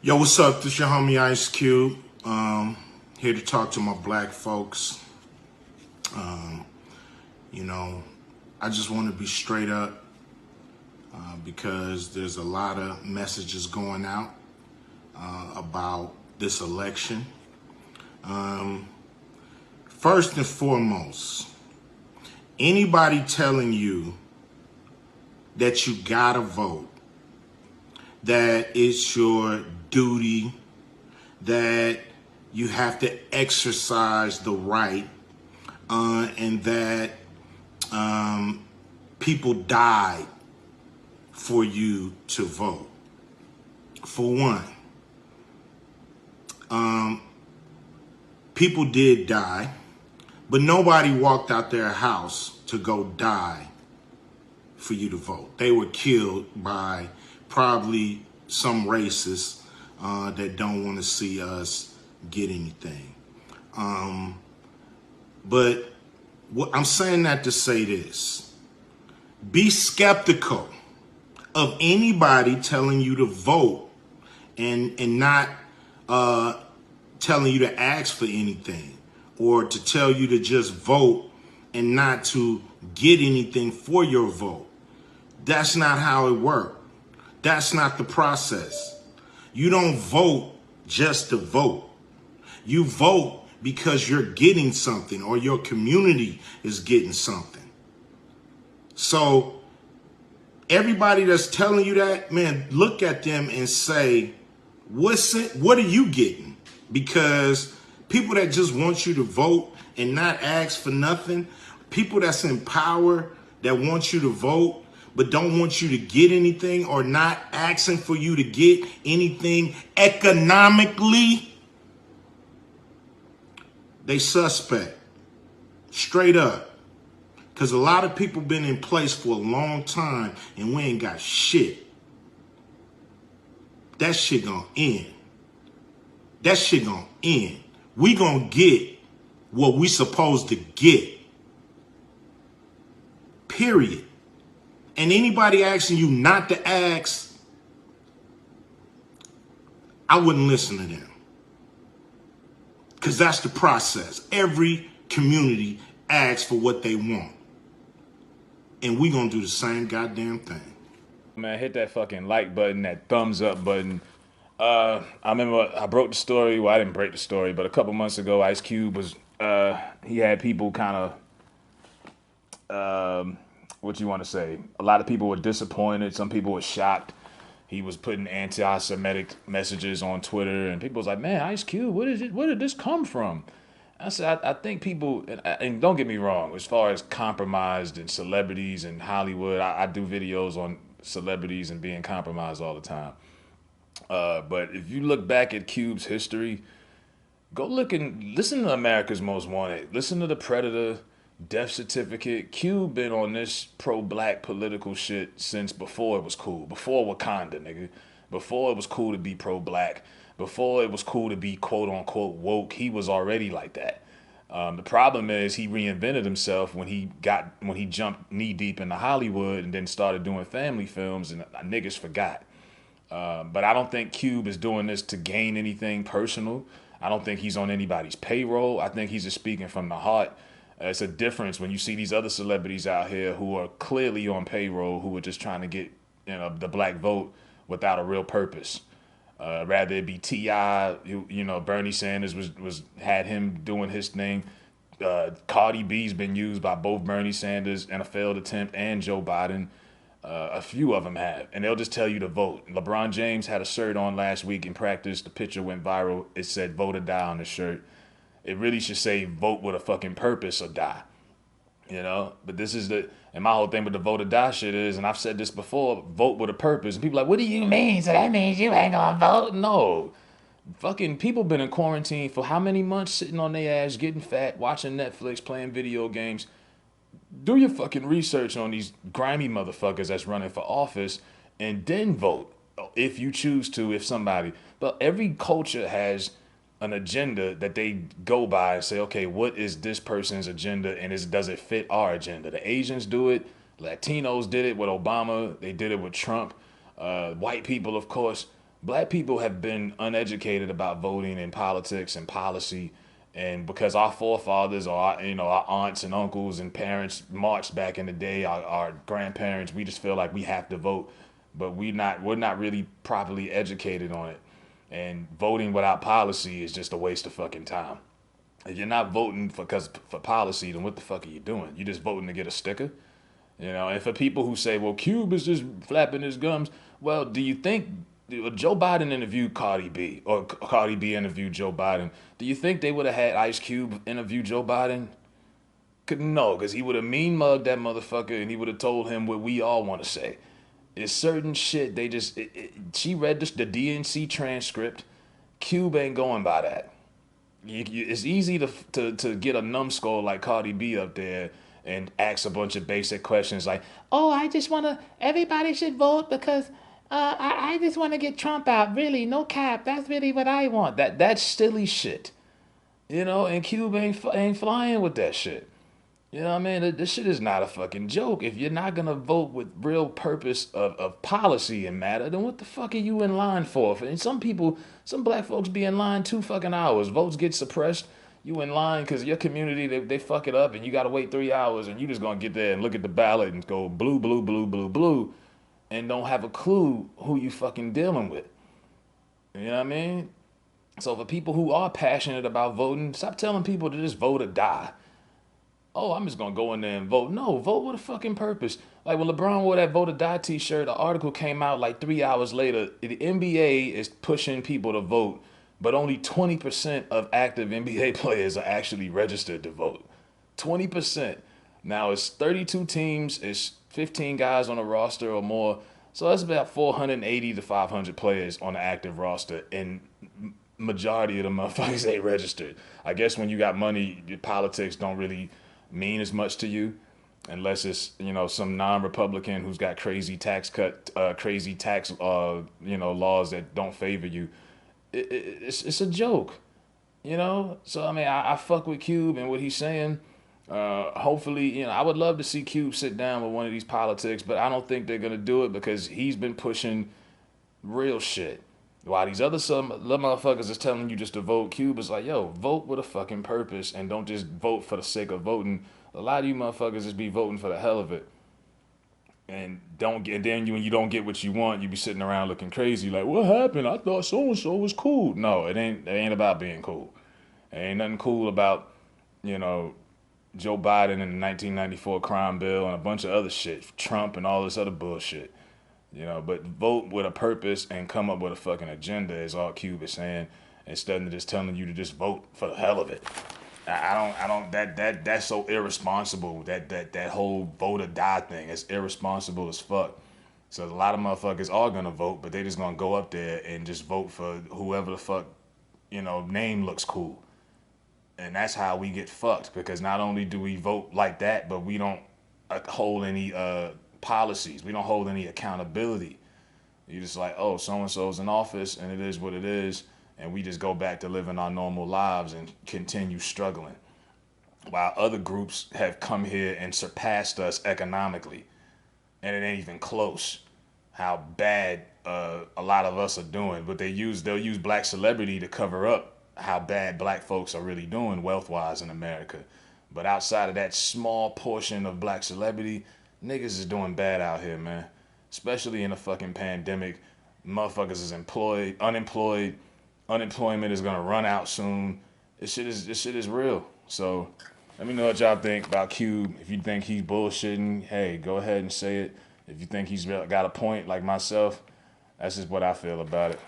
Yo, what's up? This your homie Ice Cube. Here to talk to my black folks. You know, I just want to be straight up because there's a lot of messages going out about this election. First and foremost, anybody telling you that you gotta vote, that it's your duty, that you have to exercise the right, and that people died for you to vote. For one, people did die, but nobody walked out their house to go die for you to vote. They were killed by probably some racists that don't want to see us get anything. But I'm saying that to say this. Be skeptical of anybody telling you to vote and not telling you to ask for anything, or to tell you to just vote and not to get anything for your vote. That's not how it works. That's not the process. You don't vote just to vote. You vote because you're getting something, or your community is getting something. So everybody that's telling you that, man, look at them and say, what are you getting? Because people that just want you to vote and not ask for nothing, people that's in power that want you to vote but don't want you to get anything, or not asking for you to get anything economically, they suspect. Straight up. Because a lot of people been in place for a long time and we ain't got shit. That shit gonna end. That shit gonna end. We gonna get what we supposed to get. Period. And anybody asking you not to ask, I wouldn't listen to them. Because that's the process. Every community asks for what they want. And we gonna do the same goddamn thing. Man, hit that fucking like button, that thumbs up button. I remember I broke the story. Well, I didn't break the story, but a couple months ago, Ice Cube was, he had people kind of, what you want to say? A lot of people were disappointed. Some people were shocked. He was putting anti-Semitic messages on Twitter, and people was like, "Man, Ice Cube, what is it? Where did this come from?" I said, I think people, and don't get me wrong, as far as compromised and celebrities in Hollywood, I do videos on celebrities and being compromised all the time. But if you look back at Cube's history, go look and listen to America's Most Wanted. Listen to The Predator, Death Certificate. Cube been on this pro-black political shit since before it was cool. Before Wakanda, nigga. Before it was cool to be pro-black. Before it was cool to be quote-unquote woke. He was already like that. The problem is he reinvented himself when he jumped knee-deep into Hollywood and then started doing family films, and niggas forgot. But I don't think Cube is doing this to gain anything personal. I don't think he's on anybody's payroll. I think he's just speaking from the heart. It's a difference when you see these other celebrities out here who are clearly on payroll, who are just trying to get the black vote without a real purpose. Rather it be T.I., Bernie Sanders had him doing his thing. Cardi B's been used by both Bernie Sanders in a failed attempt and Joe Biden. A few of them have, and they'll just tell you to vote. LeBron James had a shirt on last week in practice. The picture went viral. It said "Vote or Die" on the shirt. It really should say "Vote with a fucking purpose or die." But this is and my whole thing with the vote or die shit is, and I've said this before, vote with a purpose. And people are like, what do you mean? So that means you ain't gonna vote? No. Fucking people been in quarantine for how many months, sitting on their ass, getting fat, watching Netflix, playing video games. Do your fucking research on these grimy motherfuckers that's running for office, and then vote if you choose to, if somebody. But every culture has an agenda that they go by and say, okay, what is this person's agenda, and does it fit our agenda? The Asians do it. Latinos did it with Obama. They did it with Trump. White people, of course, Black people have been uneducated about voting and politics and policy, and because our forefathers or our aunts and uncles and parents marched back in the day, our grandparents, we just feel like we have to vote, but we're not really properly educated on it. And voting without policy is just a waste of fucking time. If you're not voting for policy, then what the fuck are you doing? You just voting to get a sticker? And for people who say, well, Cube is just flapping his gums, well, do you think Joe Biden interviewed Cardi B or Cardi B interviewed Joe Biden? Do you think they would have had Ice Cube interview Joe Biden? No, because he would have mean mugged that motherfucker and he would have told him what we all want to say. It's certain shit they just. She read the DNC transcript. Cube ain't going by that. It's easy to get a numbskull like Cardi B up there and ask a bunch of basic questions like, "Oh, I just wanna. Everybody should vote because I just want to get Trump out. Really, no cap. That's really what I want." That's silly shit. And Cube ain't flying with that shit. You know what I mean? This shit is not a fucking joke. If you're not gonna vote with real purpose of policy and matter, then what the fuck are you in line for? And some black folks be in line 2 fucking hours. Votes get suppressed. You in line because your community, they fuck it up and you gotta wait 3 hours and you just gonna get there and look at the ballot and go blue, blue, blue, blue, blue, and don't have a clue who you fucking dealing with. You know what I mean? So for people who are passionate about voting, stop telling people to just vote or die. Oh, I'm just gonna go in there and vote. No, vote with a fucking purpose. Like when LeBron wore that vote or die t-shirt, the article came out like 3 hours later. The NBA is pushing people to vote, but only 20% of active NBA players are actually registered to vote. 20%. Now it's 32 teams, it's 15 guys on a roster or more. So that's about 480 to 500 players on the active roster, and majority of the motherfuckers ain't registered. I guess when you got money, your politics don't really mean as much to you unless it's some non-Republican who's got crazy tax laws that don't favor you. It's a joke. So I mean, I fuck with Cube and what he's saying. Hopefully, I would love to see Cube sit down with one of these politics, but I don't think they're gonna do it because he's been pushing real shit. While these some little motherfuckers is telling you just to vote, Cube is like, yo, vote with a fucking purpose and don't just vote for the sake of voting. A lot of you motherfuckers just be voting for the hell of it. And then when you don't get what you want, you be sitting around looking crazy like, what happened? I thought so and so was cool. No, it ain't about being cool. It ain't nothing cool about, Joe Biden and the 1994 crime bill and a bunch of other shit, Trump and all this other bullshit. But vote with a purpose and come up with a fucking agenda is all Cube is saying, instead of just telling you to just vote for the hell of it. I don't that's so irresponsible. That whole vote or die thing is irresponsible as fuck. So a lot of motherfuckers are gonna vote, but they just gonna go up there and just vote for whoever the fuck, name looks cool. And that's how we get fucked, because not only do we vote like that, but we don't hold any policies. We don't hold any accountability. You're just like, oh, so-and-so's in office and it is what it is. And we just go back to living our normal lives and continue struggling. While other groups have come here and surpassed us economically. And it ain't even close how bad a lot of us are doing. But they'll use black celebrity to cover up how bad black folks are really doing wealth-wise in America. But outside of that small portion of black celebrity, niggas is doing bad out here, man. Especially in a fucking pandemic. Motherfuckers is unemployed. Unemployment is gonna run out soon. This shit is real. So let me know what y'all think about Cube. If you think he's bullshitting, hey, go ahead and say it. If you think he's got a point like myself, that's just what I feel about it.